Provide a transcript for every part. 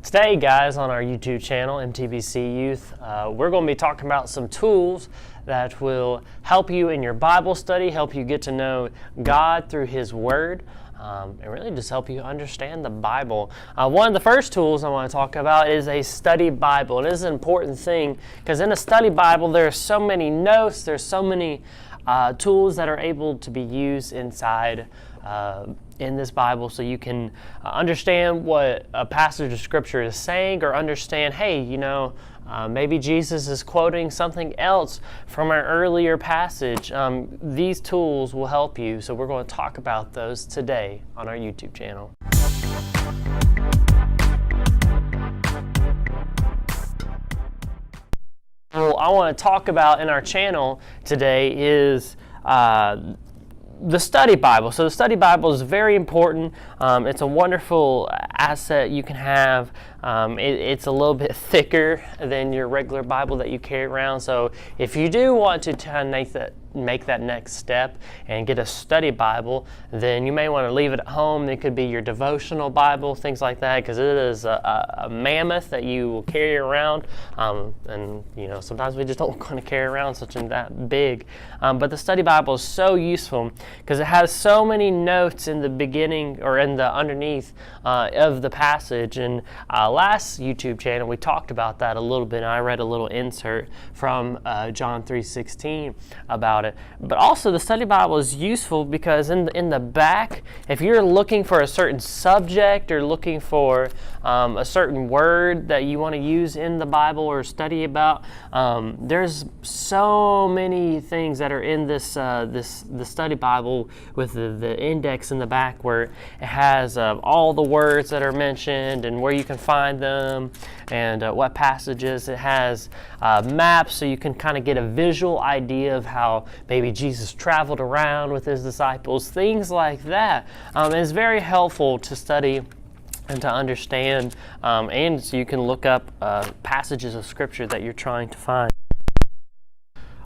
Today, guys, on our YouTube channel, MTBC Youth, we're going to be talking about some tools that will help you in your Bible study, help you get to know God through His Word, and really just help you understand the Bible. One of the first tools I want to talk about is a study Bible. It is an important thing because in a study Bible, there are so many notes, there's so many tools that are able to be used inside in this Bible, so you can understand what a passage of Scripture is saying, or understand, hey, maybe Jesus is quoting something else from our earlier passage. These tools will help you, so we're going to talk about those today on our YouTube channel. What I want to talk about in our channel today is the study Bible. So the study Bible is very important. It's a wonderful asset you can have. It's a little bit thicker than your regular Bible that you carry around. So if you do want to make that next step and get a study Bible, then you may want to leave it at home. It could be your devotional Bible, things like that, because it is a mammoth that you will carry around. And sometimes we just don't want to carry around something that big. But the study Bible is so useful because it has so many notes in the beginning or in the underneath of the passage. And last YouTube channel we talked about that a little bit. And I read a little insert from John 3:16 about it. But also the study Bible is useful because in the back, if you're looking for a certain subject or looking for a certain word that you want to use in the Bible or study about, there's so many things that are in the study Bible with the index in the back, where it has all the words that are mentioned and where you can find them and what passages. It has maps, so you can kind of get a visual idea of how maybe Jesus traveled around with His disciples, things like that. It's very helpful to study and to understand, and so you can look up passages of Scripture that you're trying to find.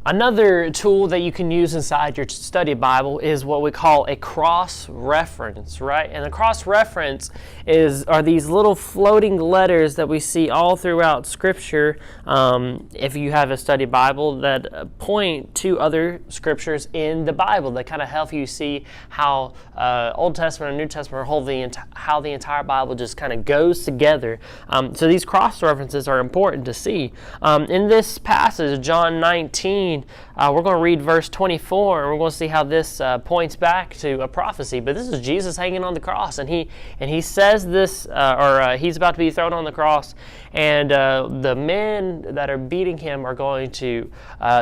Another tool that you can use inside your study Bible is what we call a cross-reference, right? And a cross-reference are these little floating letters that we see all throughout Scripture, if you have a study Bible, that point to other Scriptures in the Bible that kind of help you see how Old Testament and New Testament how the entire Bible just kind of goes together. So these cross-references are important to see. In this passage, John 19, we're going to read verse 24, and we're going to see how this points back to a prophecy. But this is Jesus hanging on the cross, and he says this, he's about to be thrown on the cross, and the men that are beating him are going to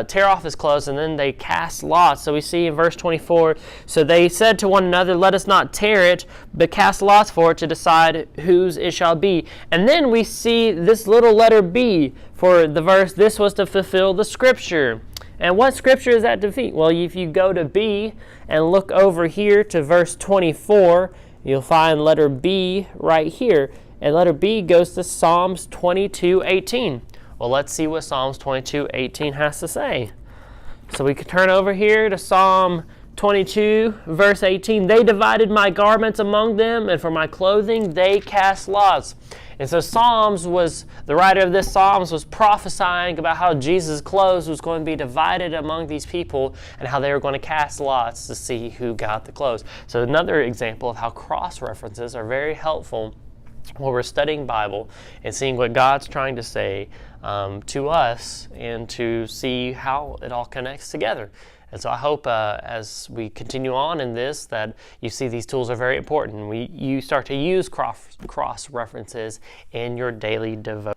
tear off his clothes, and then they cast lots. So we see in verse 24, so they said to one another, "Let us not tear it, but cast lots for it to decide whose it shall be." And then we see this little letter B for the verse, "This was to fulfill the Scripture." And what Scripture is that to defeat? Well, if you go to B and look over here to verse 24, you'll find letter B right here. And letter B goes to Psalms 22:18. Well, let's see what Psalms 22:18 has to say. So we could turn over here to Psalm 22, verse 18. "They divided my garments among them, and for my clothing they cast lots." And so the writer of this Psalms was prophesying about how Jesus' clothes was going to be divided among these people and how they were going to cast lots to see who got the clothes. So another example of how cross-references are very helpful when we're studying Bible and seeing what God's trying to say to us, and to see how it all connects together. And so I hope as we continue on in this that you see these tools are very important. You start to use cross-references in your daily devotion.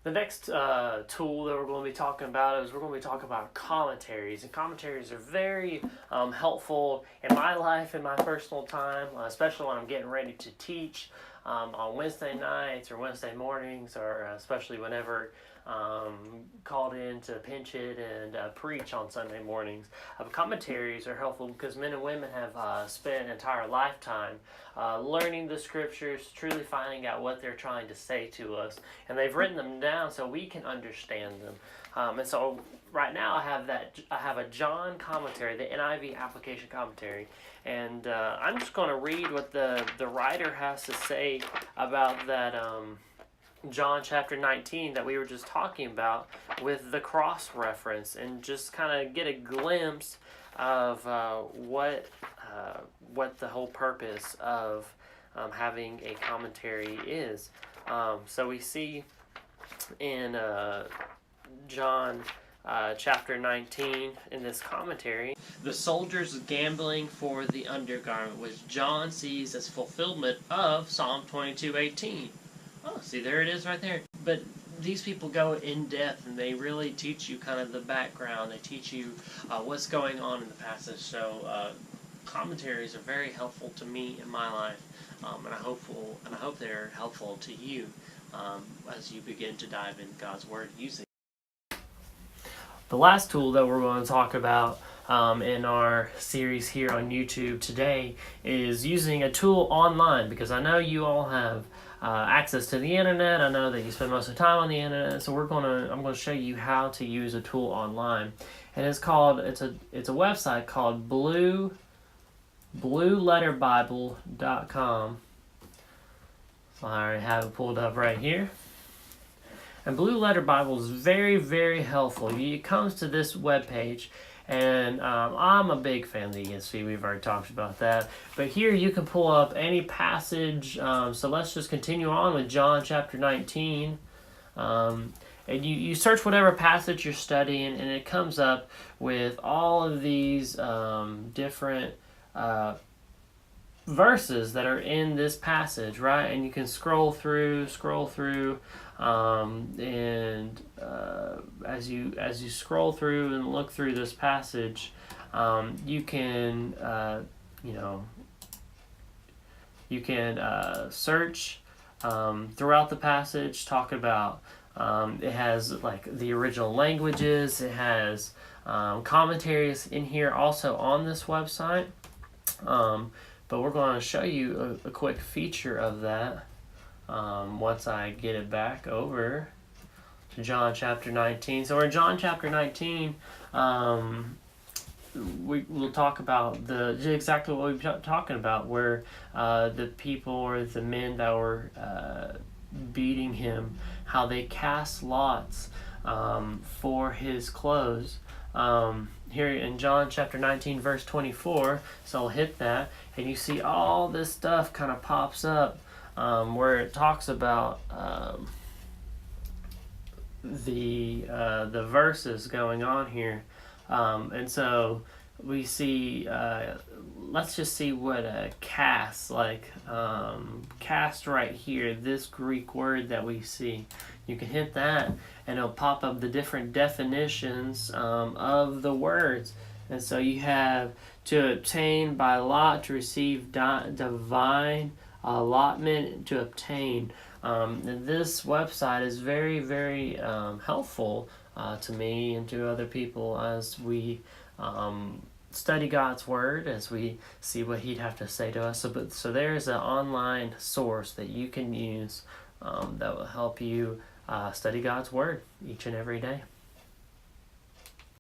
The next tool that we're going to be talking about is we're going to be talking about commentaries. And commentaries are very helpful in my life, in my personal time, especially when I'm getting ready to teach on Wednesday nights or Wednesday mornings, or especially whenever called in to pinch it and preach on Sunday mornings. Commentaries are helpful because men and women have spent an entire lifetime learning the Scriptures, truly finding out what they're trying to say to us, and they've written them down so we can understand them. And so right now I have a John commentary, the NIV application commentary, and I'm just going to read what the writer has to say about that John chapter 19 that we were just talking about with the cross reference, and just kind of get a glimpse of what the whole purpose of having a commentary is. So we see in John chapter 19 in this commentary, the soldiers gambling for the undergarment, which John sees as fulfillment of Psalm 22:18. Oh, see, there it is right there. But these people go in depth, and they really teach you kind of the background. They teach you what's going on in the passage. So commentaries are very helpful to me in my life, and I hope they're helpful to you as you begin to dive into God's Word using. The last tool that we're going to talk about in our series here on YouTube today is using a tool online, because I know you all have access to the internet. I know that you spend most of the time on the internet, so I'm going to show you how to use a tool online, and it's a website called blueletterbible.com. So I already have it pulled up right here. And Blue Letter Bible is very, very helpful. It comes to this webpage, and I'm a big fan of the ESV. We've already talked about that. But here you can pull up any passage. So let's just continue on with John chapter 19. And you search whatever passage you're studying, and it comes up with all of these different verses that are in this passage, right? And you can scroll through, and as you scroll through and look through this passage, you can search throughout the passage, talk about it has like the original languages. It has commentaries in here also on this website. But we're going to show you a quick feature of that once I get it back over to John chapter 19. So in John chapter 19, we'll talk about exactly what we've been talking about, where the people or the men that were beating him, how they cast lots for his clothes. Here in John chapter 19 verse 24, so I'll hit that, and you see all this stuff kind of pops up where it talks about the verses going on here, and so we see let's just see what a cast, cast right here, this Greek word that we see. You can hit that, and it'll pop up the different definitions of the words. And so you have to obtain by lot, to receive divine allotment, to obtain. And this website is very, very helpful to me and to other people as we study God's Word, as we see what He'd have to say to us. So there's an online source that you can use that will help you study God's Word each and every day.